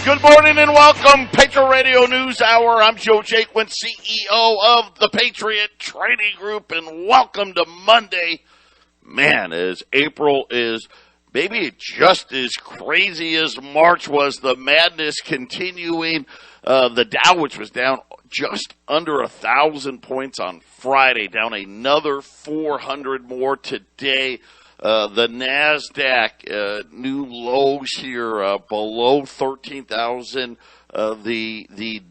Good morning and welcome, Patriot Radio News Hour. I'm Joe Jaquint, CEO of the Patriot Trading Group, and welcome to Monday. Man, as April is maybe just as crazy as March was, the madness continuing. The Dow, which was down just under 1,000 points on Friday, down another 400 more today. The NASDAQ, new lows here, below 13,000. The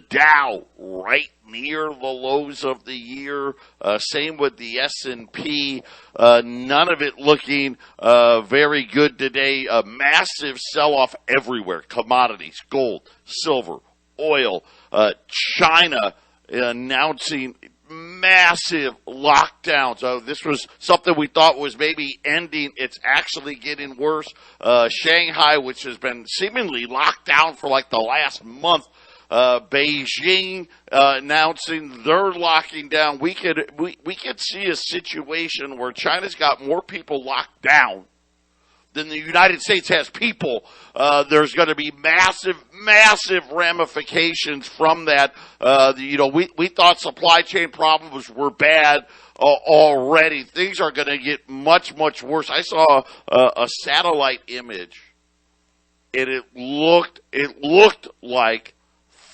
Dow right near the lows of the year. Same with the S&P. None of it looking very good today. A massive sell-off everywhere. Commodities, gold, silver, oil. China announcing massive lockdowns. This was something we thought was maybe ending. It's actually getting worse. Shanghai, which has been seemingly locked down for like the last month. Beijing announcing they're locking down. We could see a situation where China's got more people locked down than the United States has people. There's going to be massive ramifications from that. We thought supply chain problems were bad already. Things are going to get much worse. I saw a satellite image, and it looked like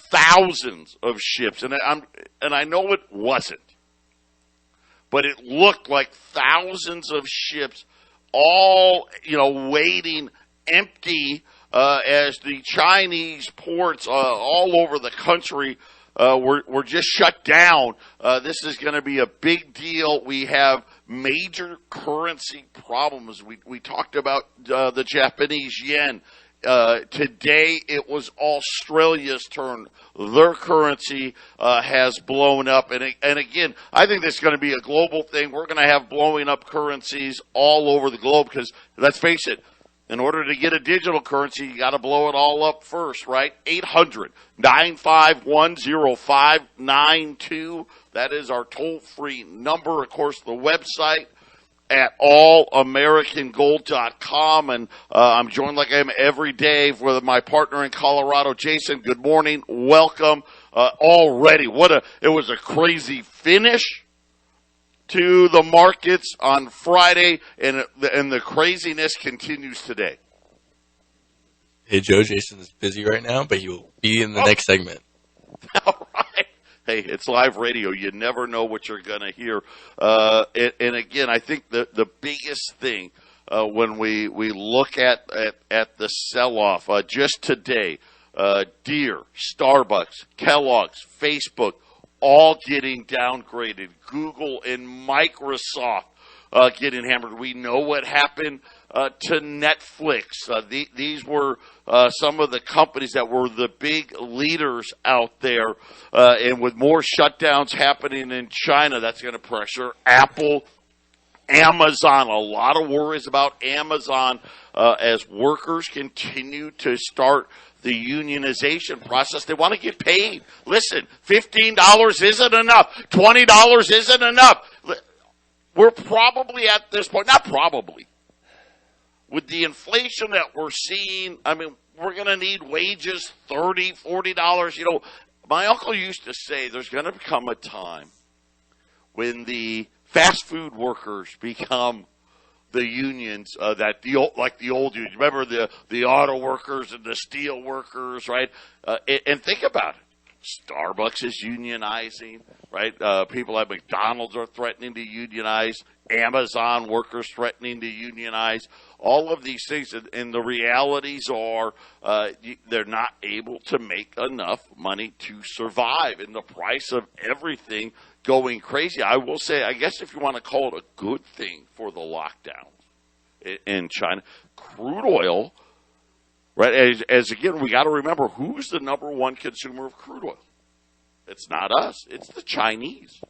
thousands of ships, and I know it wasn't, but it looked like thousands of ships, all, waiting empty as the Chinese ports all over the country were just shut down. This is going to be a big deal. We have major currency problems. We talked about the Japanese yen. Today it was Australia's turn. Their currency has blown up. And again, I think this is going to be a global thing. We're going to have blowing up currencies all over the globe because, let's face it, in order to get a digital currency, you got to blow it all up first, right? 800-951-0592. That is our toll-free number. Of course, the website at allamericangold.com, and I'm joined like I am every day with my partner in Colorado, Jason. Good morning, welcome. Already, it was a crazy finish to the markets on Friday, and the craziness continues today. Hey, Joe, Jason's busy right now, but he will be in the next segment. All right. Hey, it's live radio. You never know what you're going to hear. And again, I think the biggest thing when we look at the sell-off, just today, Deere, Starbucks, Kellogg's, Facebook, all getting downgraded. Google and Microsoft getting hammered. We know what happened to Netflix. These were some of the companies that were the big leaders out there. And with more shutdowns happening in China, that's going to pressure Apple, Amazon. A lot of worries about Amazon as workers continue to start the unionization process. They want to get paid. Listen, $15 isn't enough. $20 isn't enough. We're probably at this point, not probably, with the inflation that we're seeing, I mean, we're going to need wages, $30, $40. My uncle used to say there's going to come a time when the fast food workers become the unions, like the old unions. Remember the auto workers and the steel workers, right? And think about it. Starbucks is unionizing, right? People at McDonald's are threatening to unionize. Amazon workers threatening to unionize. All of these things, and the realities are they're not able to make enough money to survive. And the price of everything going crazy. I will say, I guess if you want to call it a good thing for the lockdown in China, crude oil. Right, as again, we got to remember who's the number one consumer of crude oil. It's not us; it's the Chinese.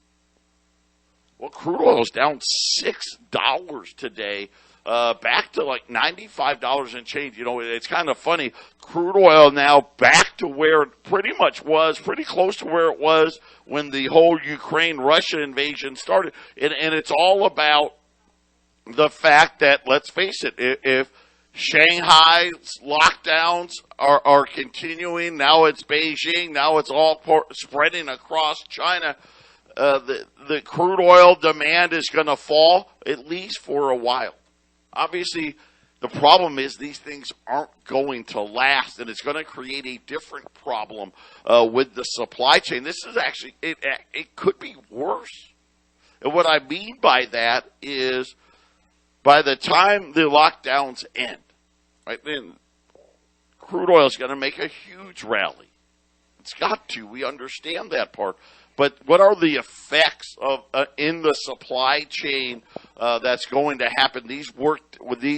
Well, crude oil is down $6 today, back to like $95 and change. It's kind of funny. Crude oil now back to where it pretty much was, pretty close to where it was when the whole Ukraine-Russia invasion started, and it's all about the fact that, let's face it, if Shanghai's lockdowns are continuing. Now it's Beijing. Now it's all spreading across China. The crude oil demand is going to fall, at least for a while. Obviously, the problem is these things aren't going to last, and it's going to create a different problem with the supply chain. This is actually, it could be worse. And what I mean by that is by the time the lockdowns end, right, then crude oil is going to make a huge rally. It's got to. We understand that part. But what are the effects of in the supply chain that's going to happen? These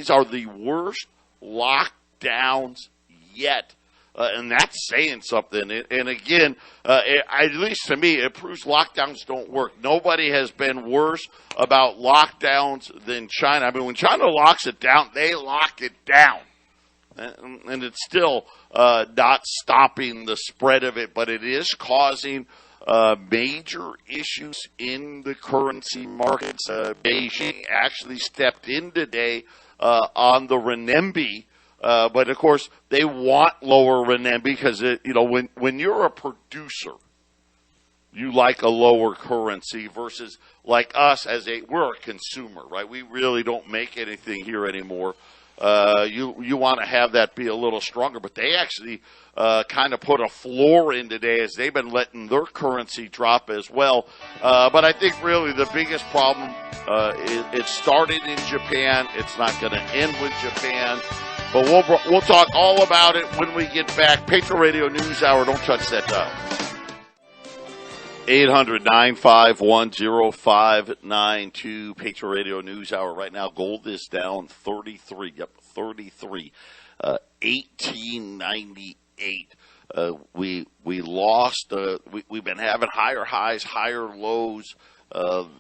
are the worst lockdowns yet. And that's saying something. And again, at least to me, it proves lockdowns don't work. Nobody has been worse about lockdowns than China. I mean, when China locks it down, they lock it down. And it's still not stopping the spread of it, but it is causing major issues in the currency markets. Beijing actually stepped in today on the renminbi. But of course, they want lower renminbi because when you're a producer, you like a lower currency versus like us we're a consumer, right? We really don't make anything here anymore. You want to have that be a little stronger, but they actually kind of put a floor in today as they've been letting their currency drop as well. But I think really the biggest problem it started in Japan. It's not going to end with Japan. But we'll talk all about it when we get back. Patriot Radio News Hour. Don't touch that dial. 800-951-0592. Patriot Radio News Hour. Right now, gold is down 33. Yep, 33. 1898. We lost. We've been having higher highs, higher lows.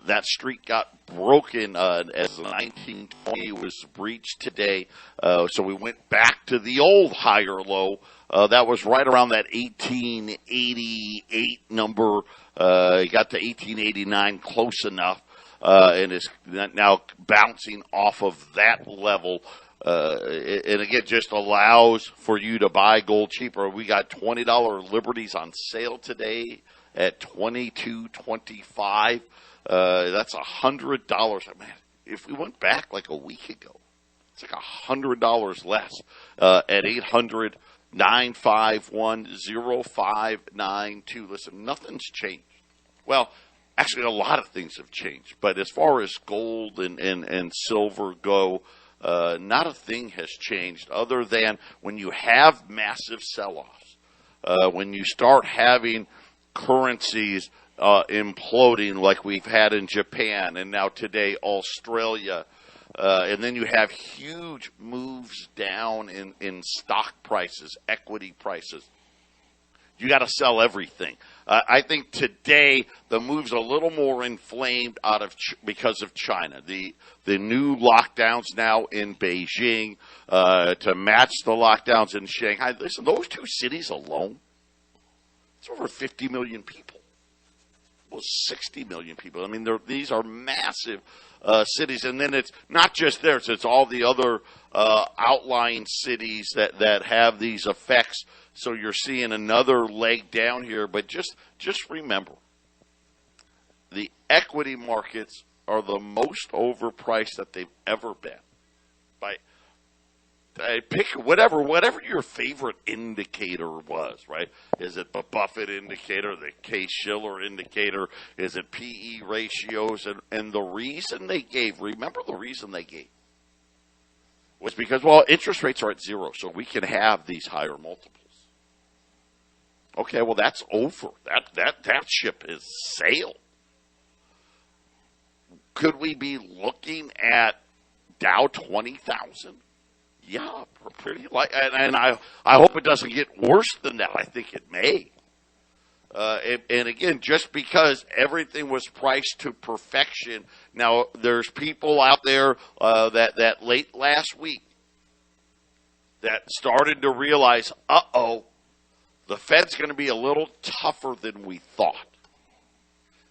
That streak got broken as 1920 was breached today. So we went back to the old higher low. That was right around that 1888 number. It got to 1889 close enough, and is now bouncing off of that level. And again, just allows for you to buy gold cheaper. We got $20 Liberties on sale today at $22.25. That's $100. Man, if we went back like a week ago, it's like $100 less at 800-951-0592. Listen, nothing's changed. Well, actually, a lot of things have changed. But as far as gold and silver go, not a thing has changed other than when you have massive sell-offs, when you start having currencies imploding like we've had in Japan and now today Australia, and then you have huge moves down in stock prices, equity prices. You got to sell everything. I think today the move's a little more inflamed because of China. The new lockdowns now in Beijing to match the lockdowns in Shanghai. Listen, those two cities alone, it's over 50 million people. Well, 60 million people. I mean, these are massive cities. And then it's not just theirs. It's all the other outlying cities that have these effects. So you're seeing another leg down here. But just remember, the equity markets are the most overpriced that they've ever been. Pick whatever your favorite indicator was, right? Is it the Buffett indicator, the Case-Shiller indicator? Is it PE ratios? And the reason they gave, remember the reason they gave, was because, well, interest rates are at zero, so we can have these higher multiples. Okay, well, that's over. That ship has sailed. Could we be looking at Dow 20,000? Yeah, pretty and I hope it doesn't get worse than that. I think it may. And again, just because everything was priced to perfection, now there's people out there that late last week that started to realize, the Fed's going to be a little tougher than we thought.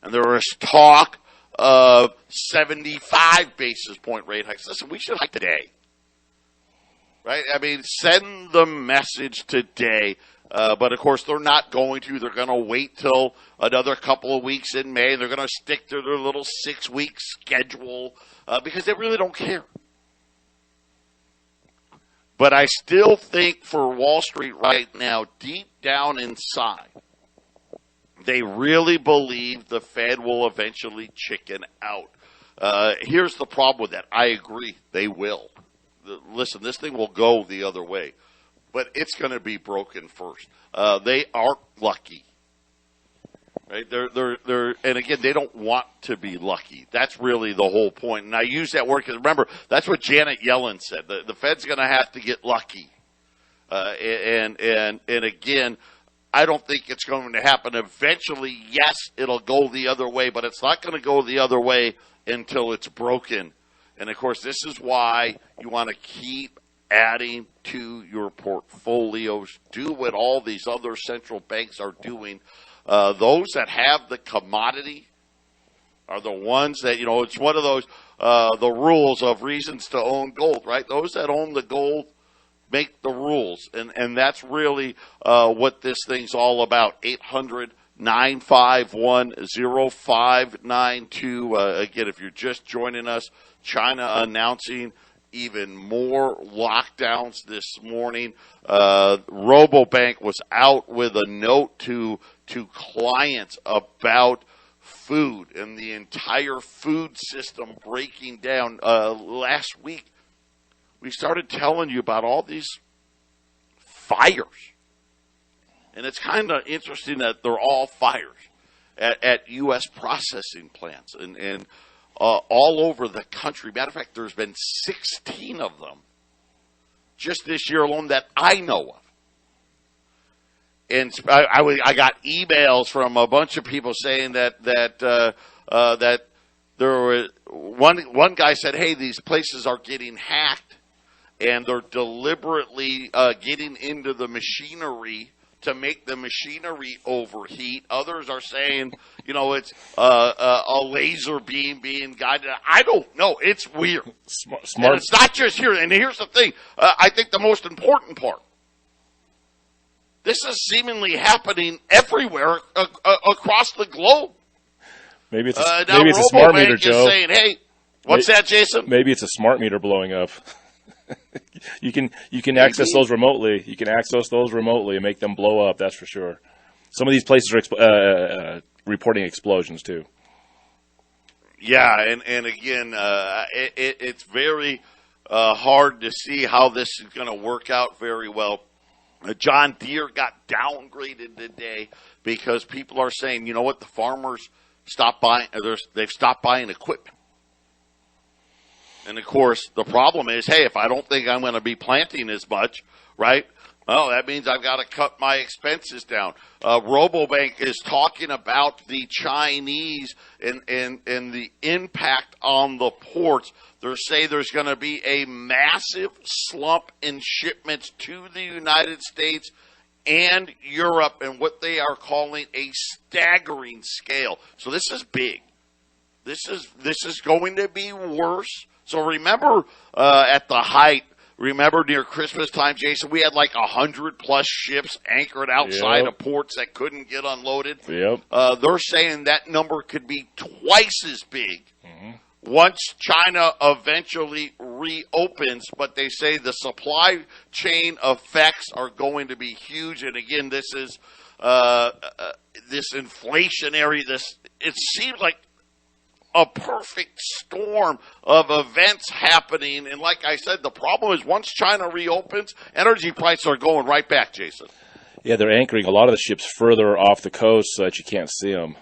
And there was talk of 75 basis point rate hikes. Listen, we should hike today. right? I mean, send the message today. But, of course, they're not going to. They're going to wait till another couple of weeks in May. They're going to stick to their little 6-week schedule because they really don't care. But I still think for Wall Street right now, deep down inside, they really believe the Fed will eventually chicken out. Here's the problem with that. I agree. They will. Listen, this thing will go the other way. But it's going to be broken first. They aren't lucky. Right? And again, they don't want to be lucky. That's really the whole point. And I use that word because remember, that's what Janet Yellen said. The Fed's going to have to get lucky. And again, I don't think it's going to happen. Eventually, yes, it'll go the other way, but it's not going to go the other way until it's broken. And of course, this is why you want to keep adding to your portfolios. Do what all these other central banks are doing. Those that have the commodity are the ones that, it's one of those, the rules of reasons to own gold, right? Those that own the gold make the rules. And that's really what this thing's all about. 800-951-0592. Again, if you're just joining us, China announcing even more lockdowns this morning. Robobank was out with a note to clients about food and the entire food system breaking down. Last week, we started telling you about all these fires. And it's kind of interesting that they're all fires at U.S. processing plants and all over the country. Matter of fact, there's been 16 of them just this year alone that I know of. And I got emails from a bunch of people saying that there were one guy said, "Hey, these places are getting hacked, and they're deliberately getting into the machinery to make the machinery overheat." Others are saying, it's a laser beam being guided. I don't know. It's weird. Smart. And it's not just here. And here's the thing. I think the most important part. This is seemingly happening everywhere across the globe. Maybe it's a smart meter, Joe. Saying, "Hey, what's that, Jason?" Maybe it's a smart meter blowing up. You can access those remotely. You can access those remotely and make them blow up. That's for sure. Some of these places are reporting explosions too. Yeah, and again, it's very hard to see how this is going to work out very well. John Deere got downgraded today because people are saying, you know what, the farmers they've stopped buying equipment. And, of course, the problem is, hey, if I don't think I'm going to be planting as much, right, well, that means I've got to cut my expenses down. Robobank is talking about the Chinese and the impact on the ports. They say there's going to be a massive slump in shipments to the United States and Europe and what they are calling a staggering scale. So this is big. This is going to be worse. So remember at the height, near Christmas time, Jason, we had like 100+ ships anchored outside of ports that couldn't get unloaded. Yep. They're saying that number could be twice as big once China eventually reopens. But they say the supply chain effects are going to be huge. And again, this is this inflationary. It seems like a perfect storm of events happening. And like I said, the problem is once China reopens, energy prices are going right back, Jason. Yeah, they're anchoring a lot of the ships further off the coast so that you can't see them.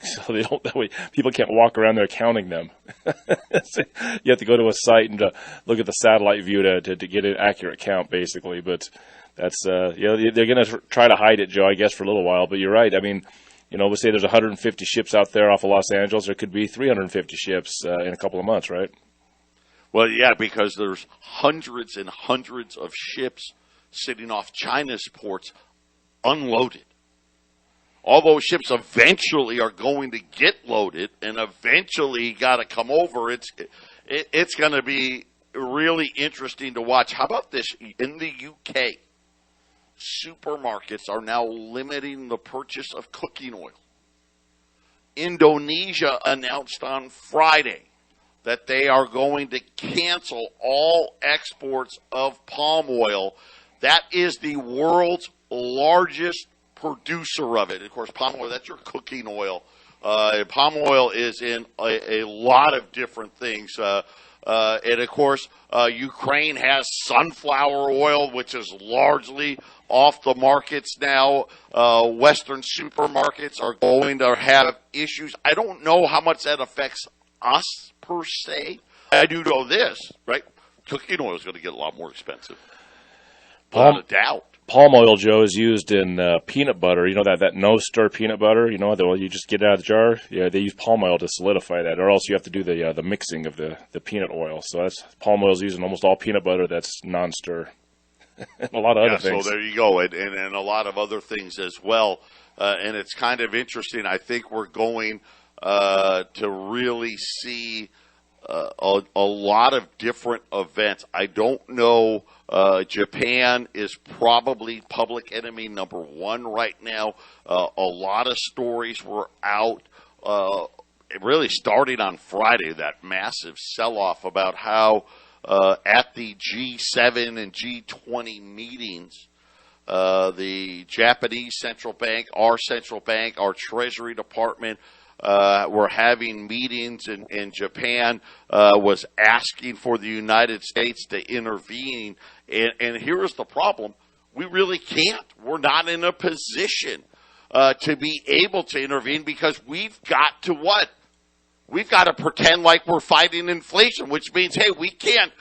So they don't. That way, people can't walk around there counting them. So you have to go to a site and look at the satellite view to get an accurate count, basically. But that's they're going to try to hide it, Joe, I guess, for a little while. But you're right. I mean, we say there's 150 ships out there off of Los Angeles. There could be 350 ships in a couple of months, right? Well, yeah, because there's hundreds and hundreds of ships sitting off China's ports unloaded. All those ships eventually are going to get loaded and eventually got to come over. It's going to be really interesting to watch. How about this? In the UK, supermarkets are now limiting the purchase of cooking oil. Indonesia announced on Friday that they are going to cancel all exports of palm oil. That is the world's largest producer of it. Of course, palm oil, that's your cooking oil. Palm oil is in a lot of different things. And, of course, Ukraine has sunflower oil, which is largely off the markets now. Western supermarkets are going to have issues. I don't know how much that affects us, per se. I do know this, right? Cooking oil is going to get a lot more expensive. Without a doubt. Palm oil, Joe, is used in peanut butter. You know that no-stir peanut butter? You know, you just get it out of the jar? Yeah, they use palm oil to solidify that, or else you have to do the mixing of the peanut oil. So palm oil is used in almost all peanut butter that's non-stir. And a lot of other things. So there you go, and a lot of other things as well. And it's kind of interesting. I think we're going to really see a lot of different events. I don't know. Japan is probably public enemy number one right now. A lot of stories were out, really starting on Friday, that massive sell-off about how at the G7 and G20 meetings, the Japanese central bank, our Treasury Department, were having meetings in Japan, was asking for the United States to intervene. And here's the problem. We really can't. We're not in a position to be able to intervene because we've got to what? We've got to pretend like we're fighting inflation, which means, hey, we can't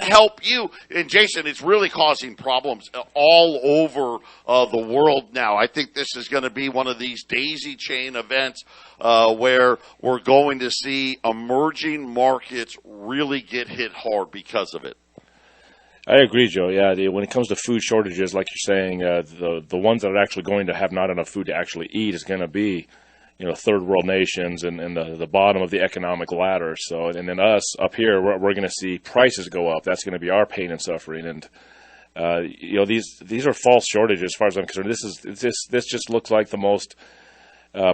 help you. And Jason, it's really causing problems all over the world now. I think this is going to be one of these daisy chain events where we're going to see emerging markets really get hit hard because of it. I agree, Joe. Yeah, when it comes to food shortages, like you're saying, the ones that are actually going to have not enough food to actually eat is going to be, third world nations and the bottom of the economic ladder. So, and then us up here, we're going to see prices go up. That's going to be our pain and suffering. And these are false shortages, as far as I'm concerned. This just looks like the most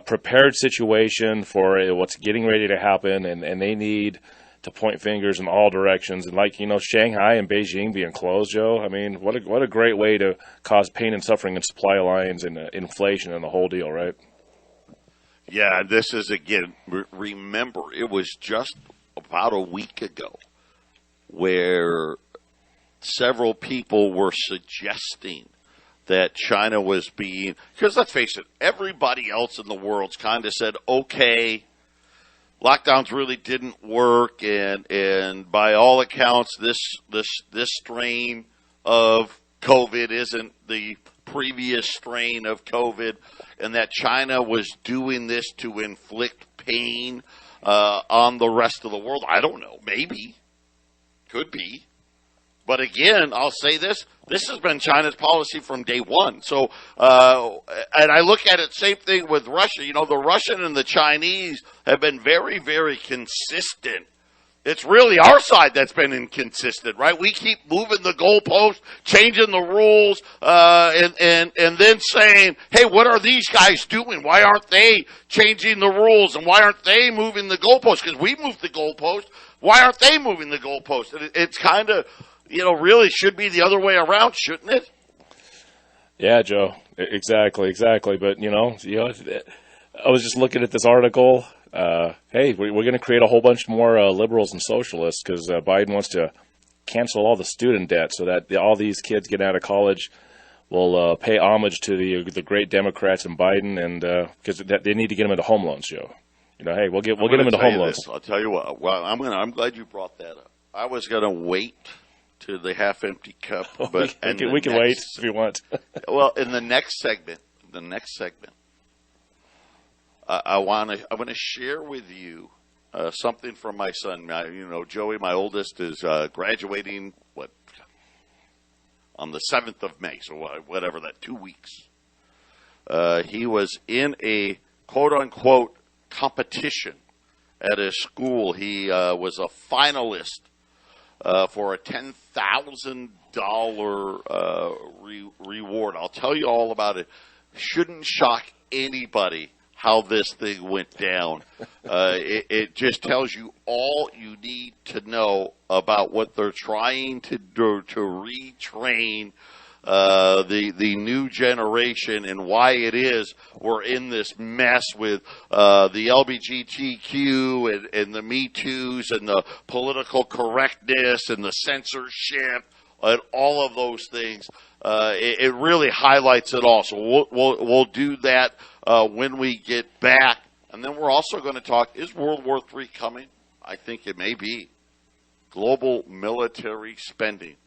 prepared situation for what's getting ready to happen, and they need to point fingers in all directions. And like, Shanghai and Beijing being closed, Joe, I mean, what a great way to cause pain and suffering in supply lines and inflation and the whole deal, right? Yeah, this is, again, remember, it was just about a week ago where several people were suggesting that China was being, because let's face it, everybody else in the world's kind of said, okay, lockdowns really didn't work, and by all accounts, this strain of COVID isn't the previous strain of COVID, and that China was doing this to inflict pain on the rest of the world. I don't know. Maybe. Could be. But again, I'll say this has been China's policy from day one. So, and I look at it, same thing with Russia. The Russian and the Chinese have been very, very consistent. It's really our side that's been inconsistent, right? We keep moving the goalpost, changing the rules, and then saying, hey, what are these guys doing? Why aren't they changing the rules? And why aren't they moving the goalpost? Because we moved the goalpost. Why aren't they moving the goalpost? And it's kind of, really should be the other way around, shouldn't it? Yeah, Joe, exactly. But, I was just looking at this article. Hey, we're going to create a whole bunch more liberals and socialists because Biden wants to cancel all the student debt so that all these kids getting out of college will pay homage to the great Democrats and Biden, and because they need to get them into home loans, Joe. Hey, we'll get them into home loans. I'll tell you what. Well, I'm glad you brought that up. I was going to wait to the half-empty cup, but we can wait if you want. Well, in the next segment, I want to share with you something from my son. Joey, my oldest, is graduating on the 7th of May, so whatever that, 2 weeks. He was in a quote unquote competition at his school. He was a finalist for a $10,000 reward. I'll tell you all about it. Shouldn't shock anybody how this thing went down. It just tells you all you need to know about what they're trying to do to retrain the new generation and why it is we're in this mess with the LGBTQ and the Me Too's and the political correctness and the censorship and all of those things. It really highlights it all. So we'll do that when we get back. And then we're also going to talk, is World War III coming? I think it may be. Global military spending.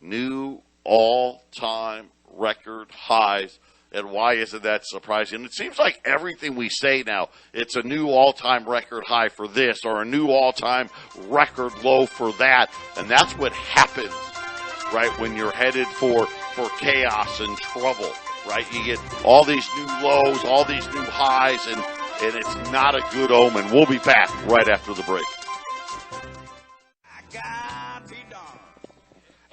New all-time record highs. And why isn't that surprising? It seems like everything we say now, it's a new all-time record high for this or a new all-time record low for that. And that's what happens, right, when you're headed for chaos and trouble, right? You get all these new lows, all these new highs, and it's not a good omen. We'll be back right after the break.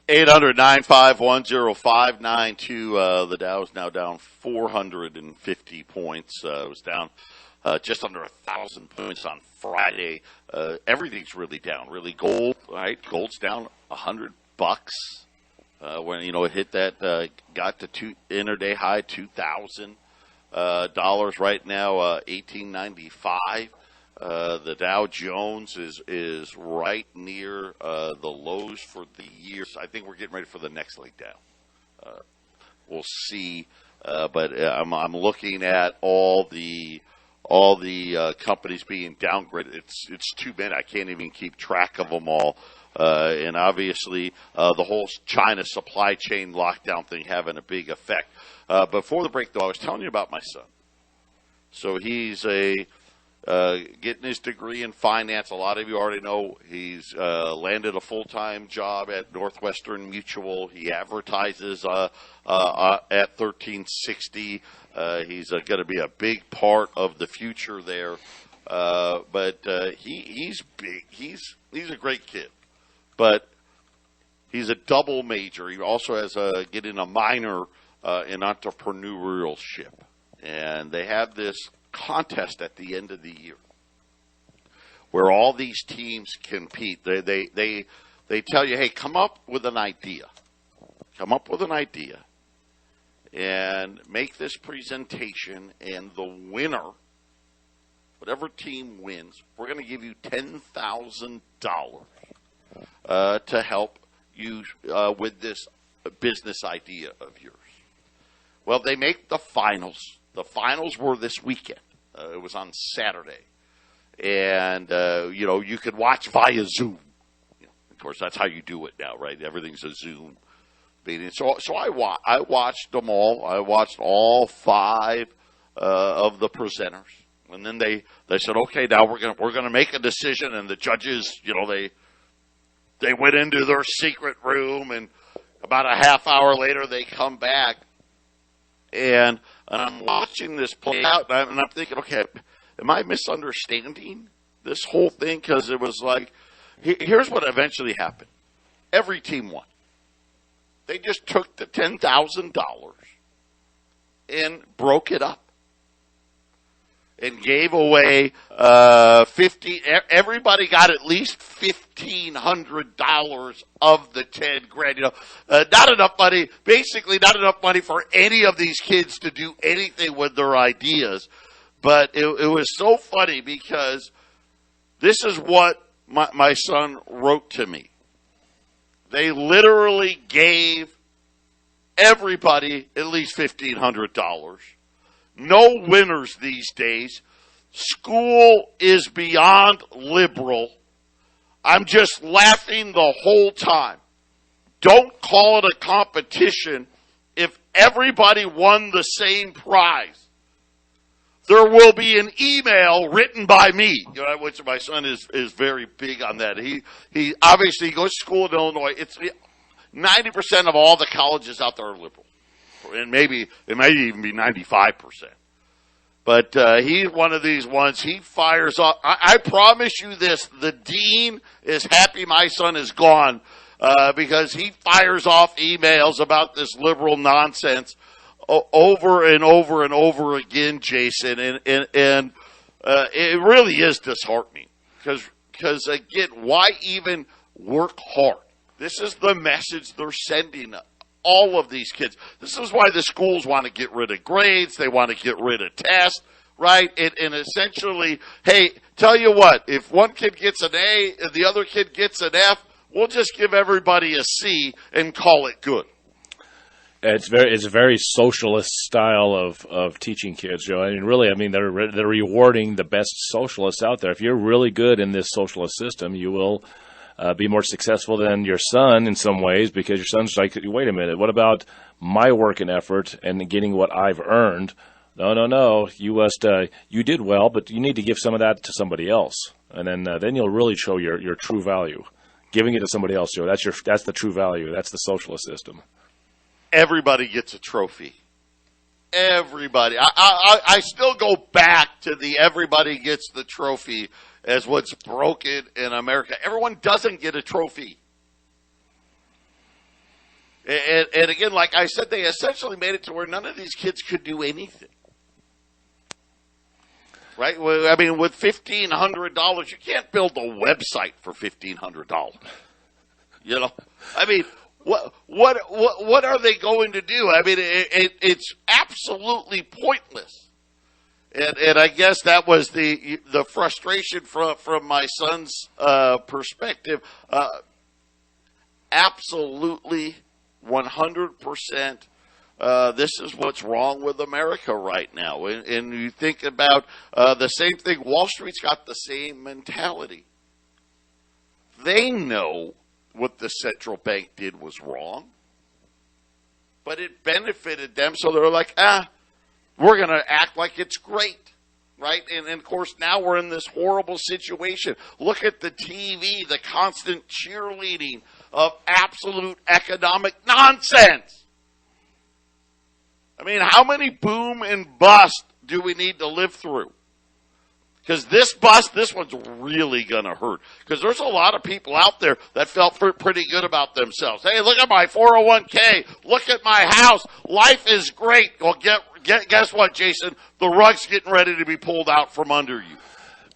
800-951-0592. The Dow's now down 450 points. It was down just under 1,000 points on Friday. Everything's really down. Really, gold, right? Gold's down $100. When it hit that, got to intraday high $2,000 right now, $1,895. The Dow Jones is right near the lows for the year. So I think we're getting ready for the next leg down. We'll see, but I'm looking at all the companies being downgraded. It's too many. I can't even keep track of them all. And obviously, the whole China supply chain lockdown thing having a big effect. Before the break, though, I was telling you about my son. So he's getting his degree in finance. A lot of you already know he's landed a full-time job at Northwestern Mutual. He advertises at 1360. He's going to be a big part of the future there. But he's big. He's a great kid. But he's a double major. He also has getting a minor in entrepreneurship. And they have this contest at the end of the year where all these teams compete. They tell you, hey, come up with an idea. Come up with an idea and make this presentation, and the winner, whatever team wins, we're going to give you $10,000 to help you with this business idea of yours. Well, they make the finals. The finals were this weekend. It was on Saturday. And, you could watch via Zoom. Of course, that's how you do it now, right? Everything's a Zoom meeting. So I watched them all. I watched all 5 of the presenters. And then they said, okay, now we're gonna make a decision. And the judges, they went into their secret room, and about a half hour later they come back. And I'm watching this play out, and I'm thinking, okay, am I misunderstanding this whole thing? Because it was like, here's what eventually happened. Every team won. They just took the $10,000 and broke it up and gave away 50. Everybody got at least $1,500 of the $10,000. Not enough money. Basically, not enough money for any of these kids to do anything with their ideas. But it was so funny because this is what my son wrote to me. They literally gave everybody at least $1,500. No winners these days. School is beyond liberal. I'm just laughing the whole time. Don't call it a competition if everybody won the same prize. There will be an email written by me, which my son is very big on that. He obviously goes to school in Illinois. It's 90% of all the colleges out there are liberal. And maybe it might even be 95%. But he's one of these ones. He fires off. I promise you this. The dean is happy my son is gone because he fires off emails about this liberal nonsense over and over and over again, Jason. And it really is disheartening because, again, why even work hard? This is the message they're sending all of these kids. This is why the schools want to get rid of grades. They want to get rid of tests, right? And essentially, hey, tell you what, if one kid gets an A and the other kid gets an F, we'll just give everybody a C and call it good. It's a very socialist style of teaching kids, Joe. I mean, really, they're rewarding the best socialists out there. If you're really good in this socialist system, you will be more successful than your son in some ways, because your son's like, wait a minute, what about my work and effort and getting what I've earned? No, you did well, but you need to give some of that to somebody else, and then you'll really show your true value. Giving it to somebody else, Joe, that's the true value. That's the socialist system. Everybody gets a trophy. Everybody. I still go back to the everybody gets the trophy as what's broken in America. Everyone doesn't get a trophy. And again, like I said, they essentially made it to where none of these kids could do anything. Right? Well, I mean, with $1,500, you can't build a website for $1,500. You know? I mean, what are they going to do? I mean, it's absolutely pointless. And I guess that was the frustration from my son's perspective. Absolutely, 100%. This is what's wrong with America right now. And you think about the same thing. Wall Street's got the same mentality. They know what the central bank did was wrong, but it benefited them. So they're like, we're going to act like it's great, right? And of course, now we're in this horrible situation. Look at the TV, the constant cheerleading of absolute economic nonsense. I mean, how many boom and bust do we need to live through? Because this one's really going to hurt. Because there's a lot of people out there that felt pretty good about themselves. Hey, look at my 401k. Look at my house. Life is great. Well, guess what, Jason? The rug's getting ready to be pulled out from under you.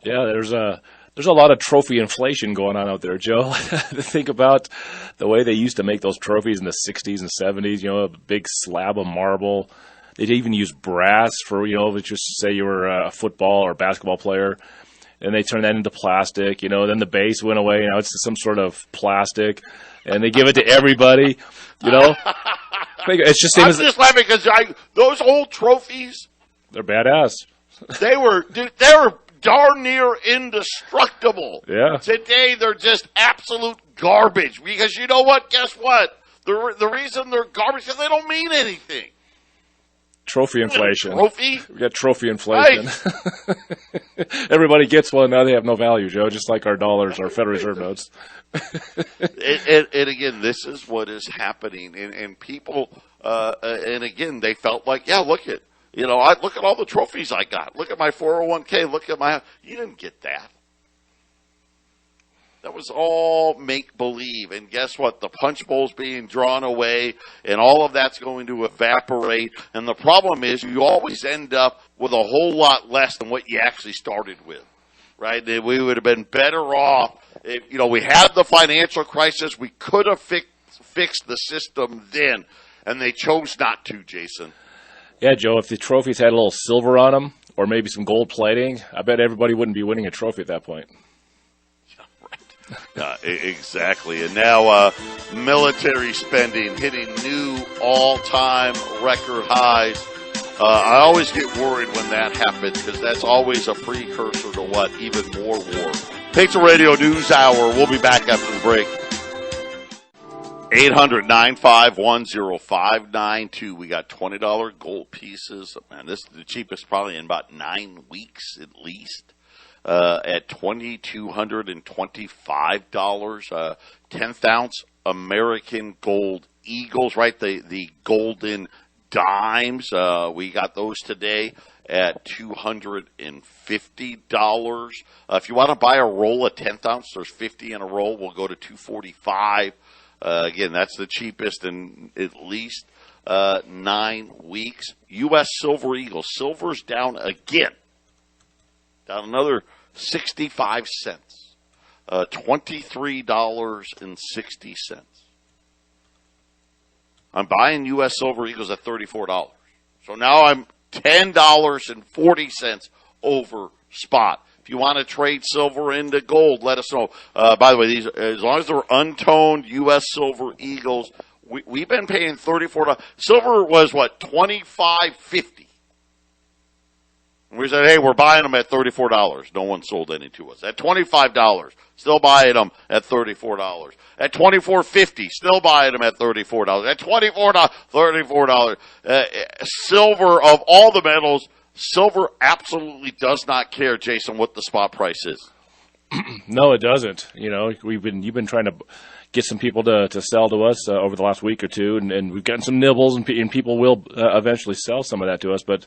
Yeah, there's a lot of trophy inflation going on out there, Joe. Think about the way they used to make those trophies in the 60s and 70s, you know, a big slab of marble. They'd even use brass for, you know, just say you were a football or basketball player, and they turned that into plastic, you know, then the base went away, now it's some sort of plastic, and they give it to everybody, you know. It's just I'm just laughing because those old trophies, they're badass. They were darn near indestructible. Yeah. Today they're just absolute garbage because you know what? Guess what? The reason they're garbage is because they don't mean anything. Trophy inflation. Trophy? We got trophy inflation. Right. Everybody gets one. Now they have no value, Joe, just like our dollars, our Federal Reserve notes. And again, this is what is happening. And people, and again, they felt like, yeah, look at all the trophies I got. Look at my 401k. Look at my, you didn't get that. That was all make-believe. And guess what? The punch bowl's being drawn away, and all of that's going to evaporate. And the problem is you always end up with a whole lot less than what you actually started with, right? We would have been better off if, we had the financial crisis. We could have fixed the system then, and they chose not to, Jason. Yeah, Joe, if the trophies had a little silver on them or maybe some gold plating, I bet everybody wouldn't be winning a trophy at that point. Exactly. And now military spending hitting new all-time record highs. I always get worried when that happens because that's always a precursor to what? Even more war. Patriot Radio News Hour. We'll be back after the break. 800-951-0592. We got $20 gold pieces. Man, this is the cheapest probably in about 9 weeks at least. At $2,225, 10th ounce American Gold Eagles, right? The golden dimes. We got those today at $250. If you want to buy a roll of 10th ounce, there's 50 in a roll. We'll go to $245. Again, that's the cheapest in at least 9 weeks. U.S. Silver Eagle. Silver's down again. Down another 65 cents. $23.60. I'm buying U.S. Silver Eagles at $34. So now I'm $10.40 over spot. If you want to trade silver into gold, let us know. By the way, these, as long as they're untoned U.S. Silver Eagles, we've been paying $34. Silver was what, $25.50. We said, hey, we're buying them at $34. No one sold any to us. At $25, still buying them at $34. At $24.50, still buying them at $34. At $24, $34. Silver, of all the metals, silver absolutely does not care, Jason, what the spot price is. No, it doesn't. You know, you've been trying to get some people to sell to us over the last week or two, and we've gotten some nibbles, and people will eventually sell some of that to us, But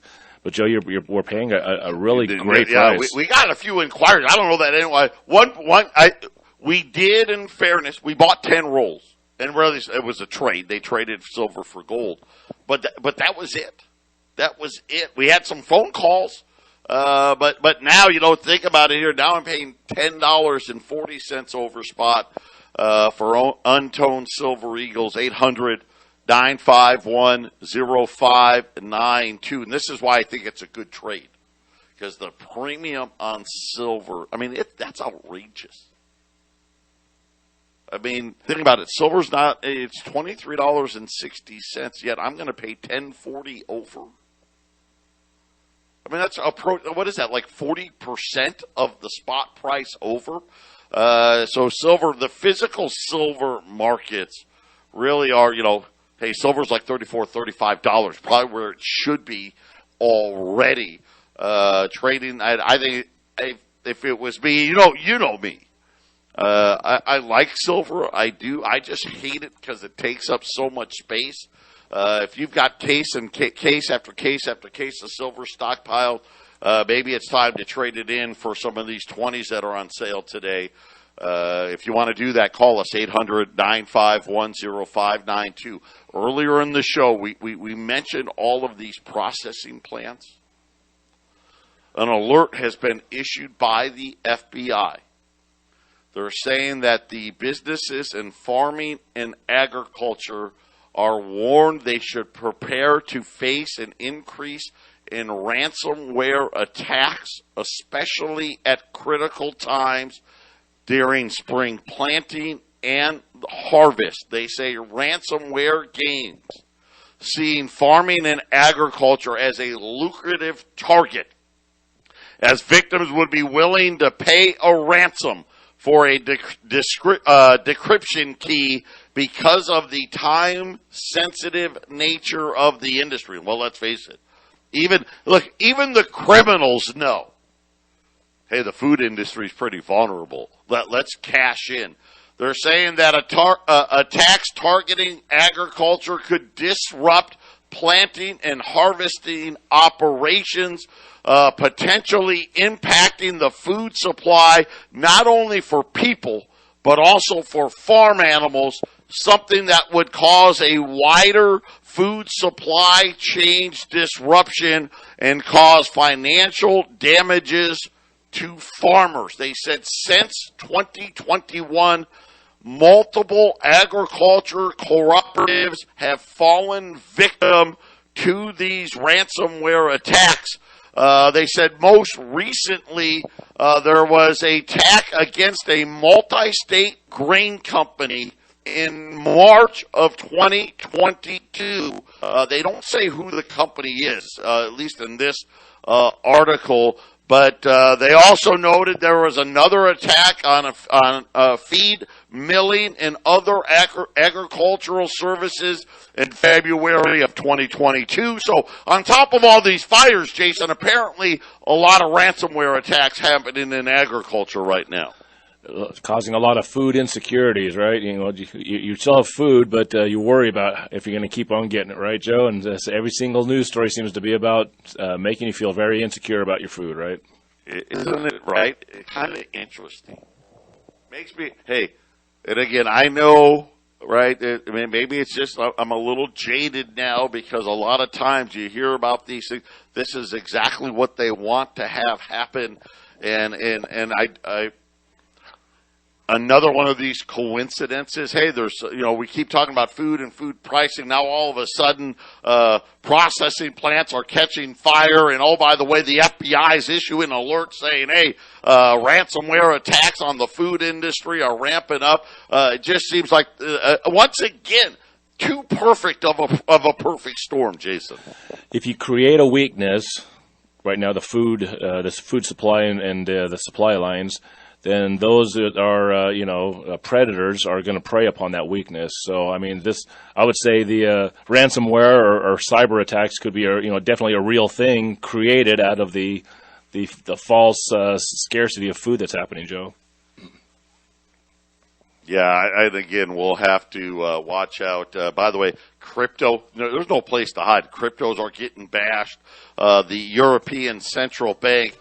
Joe, we're paying a really great price. We got a few inquiries. I don't know that anyway. We did, in fairness, we bought 10 rolls, and really it was a trade. They traded silver for gold, but that was it. That was it. We had some phone calls, but now think about it here. Now I'm paying $10.40 over spot for untoned Silver Eagles. 800-951-0592. And this is why I think it's a good trade. Because the premium on silver, that's outrageous. Think about it. Silver's it's $23.60, yet I'm going to pay $10.40 over. That's what is that, like 40% of the spot price over? So silver, the physical silver markets really are, hey, silver's like $34, $35, probably where it should be already. Trading, I think if it was me, you know me. I like silver. I do. I just hate it because it takes up so much space. If you've got case after case after case of silver stockpiled, maybe it's time to trade it in for some of these 20s that are on sale today. If you want to do that, call us, 800-951-0592. Earlier in the show, we mentioned all of these processing plants. An alert has been issued by the FBI. They're saying that the businesses in farming and agriculture are warned they should prepare to face an increase in ransomware attacks, especially at critical times during spring planting and harvest. They say ransomware gains, seeing farming and agriculture as a lucrative target, as victims would be willing to pay a ransom for a decryption key because of the time-sensitive nature of the industry. Well, let's face it. Even the criminals know, hey, the food industry is pretty vulnerable. Let's cash in. They're saying that attacks targeting agriculture could disrupt planting and harvesting operations, potentially impacting the food supply, not only for people, but also for farm animals, something that would cause a wider food supply chain disruption and cause financial damages to farmers. They said since 2021, multiple agriculture cooperatives have fallen victim to these ransomware attacks. They said most recently there was an attack against a multi-state grain company in March of 2022. They don't say who the company is, at least in this article. But they also noted there was another attack on feed, milling, and other agricultural services in February of 2022. So on top of all these fires, Jason, apparently a lot of ransomware attacks happening in agriculture right now. causing a lot of food insecurities, right? You still have food, but you worry about if you're going to keep on getting it, right, Joe? And every single news story seems to be about making you feel very insecure about your food, right? Isn't it right? It's kind of interesting. Makes me, hey, and again, I know, right? I mean, maybe it's just I'm a little jaded now because a lot of times you hear about these things. This is exactly what they want to have happen, and I another one of these coincidences. Hey, we keep talking about food and food pricing. Now all of a sudden, processing plants are catching fire. And oh, by the way, the FBI is issuing an alert saying, hey, ransomware attacks on the food industry are ramping up. It just seems like, once again, too perfect of a perfect storm, Jason. If you create a weakness, right now this food supply and the supply lines, then those that are, predators are going to prey upon that weakness. So, I mean, I would say the ransomware or cyber attacks could be, definitely a real thing created out of the false scarcity of food that's happening, Joe. Yeah, and again, we'll have to watch out. By the way, crypto, there's no place to hide. Cryptos are getting bashed. The European Central Bank,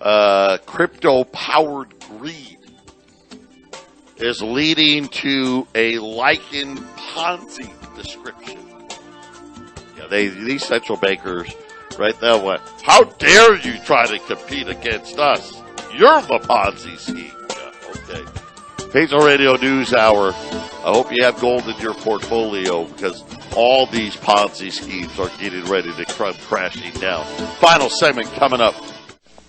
crypto-powered greed is leading to a lichened Ponzi description. Yeah, these central bankers, right there, went, how dare you try to compete against us? You're the Ponzi scheme. Yeah, okay. Patriot Radio News Hour. I hope you have gold in your portfolio because all these Ponzi schemes are getting ready to come crashing down. Final segment coming up.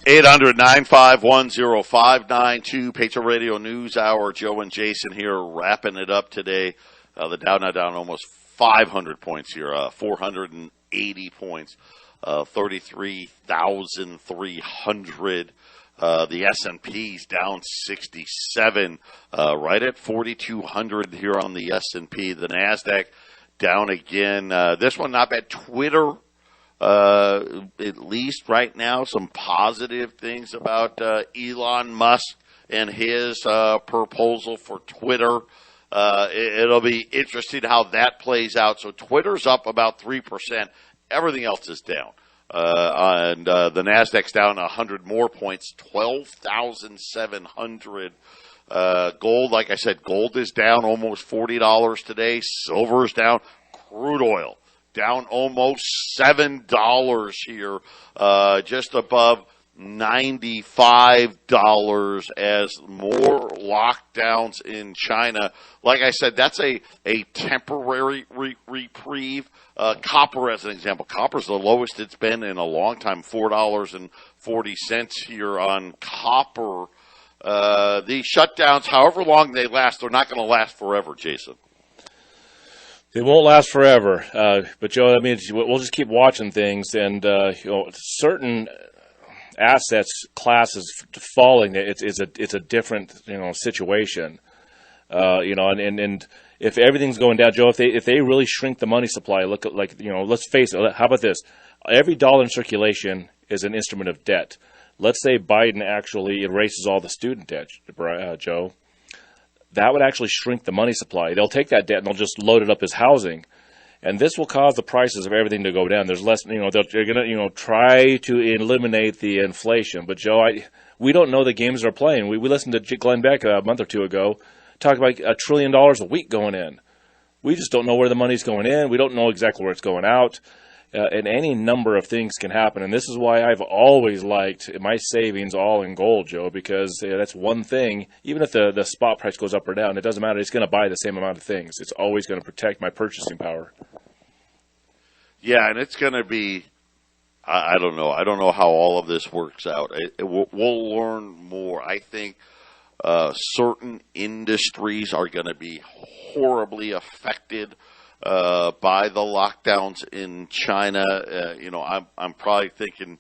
800-951-0592, Patriot Radio News Hour. Joe and Jason here wrapping it up today. The Dow now down almost 500 points here, 480 points, 33,300. The S&P's down 67, right at 4,200 here on the S&P. The NASDAQ down again. This one not bad. Twitter, at least right now, some positive things about Elon Musk and his proposal for Twitter. It'll be interesting how that plays out. So Twitter's up about 3%. Everything else is down. And the NASDAQ's down 100 more points, 12,700. Gold, like I said, gold is down almost $40 today. Silver is down. Crude oil down almost $7 here, just above $95 as more lockdowns in China. Like I said, that's a temporary reprieve. Copper, as an example, copper's the lowest it's been in a long time, $4.40 here on copper. These shutdowns, however long they last, they're not going to last forever, Jason. They won't last forever, but Joe, I mean, we'll just keep watching things, and certain assets classes falling. It's a different situation, and if everything's going down, Joe, if they really shrink the money supply, look at let's face it. How about this? Every dollar in circulation is an instrument of debt. Let's say Biden actually erases all the student debt, Joe. That would actually shrink the money supply. They'll take that debt and they'll just load it up as housing. And this will cause the prices of everything to go down. There's less, they're going to, try to eliminate the inflation. But Joe, we don't know the games they're playing. We listened to Glenn Beck a month or two ago talk about $1 trillion a week going in. We just don't know where the money's going in. We don't know exactly where it's going out. And any number of things can happen. And this is why I've always liked my savings all in gold, Joe, because that's one thing. Even if the spot price goes up or down, it doesn't matter. It's going to buy the same amount of things. It's always going to protect my purchasing power. Yeah, and it's going to be, I don't know. I don't know how all of this works out. We'll learn more. I think certain industries are going to be horribly affected by the lockdowns in China. I'm probably thinking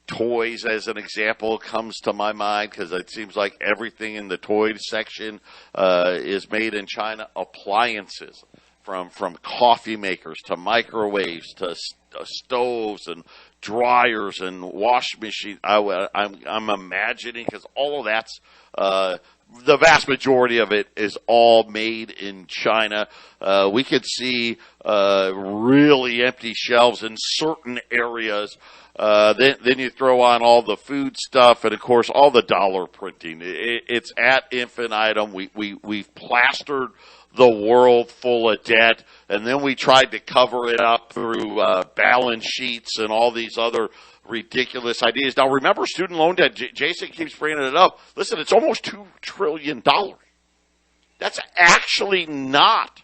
toys as an example comes to my mind because it seems like everything in the toy section is made in China. Appliances, from coffee makers to microwaves to stoves and dryers and wash machines. I'm imagining, because all of that's the vast majority of it is all made in China. We could see really empty shelves in certain areas. Then you throw on all the food stuff and, of course, all the dollar printing. It's at infinitum. We've plastered the world full of debt, and then we tried to cover it up through balance sheets and all these other ridiculous ideas. Now, remember student loan debt. Jason keeps bringing it up. Listen, it's almost $2 trillion. That's actually not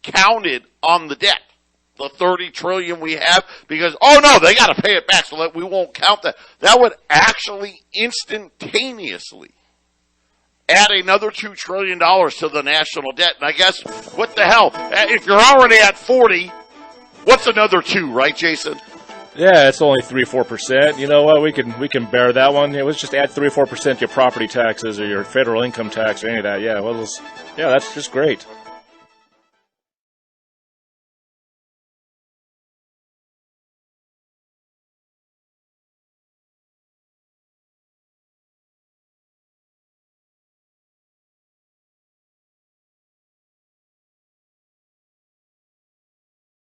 counted on the debt, the $30 trillion we have, because, oh, no, they got to pay it back, so we won't count that. That would actually instantaneously add another $2 trillion to the national debt. And I guess, what the hell? If you're already at 40, what's another 2, right, Jason? Yeah, it's only 3-4%. You know what? We can bear that one. Let's just add 3-4% to your property taxes or your federal income tax or any of that. Yeah, that's just great.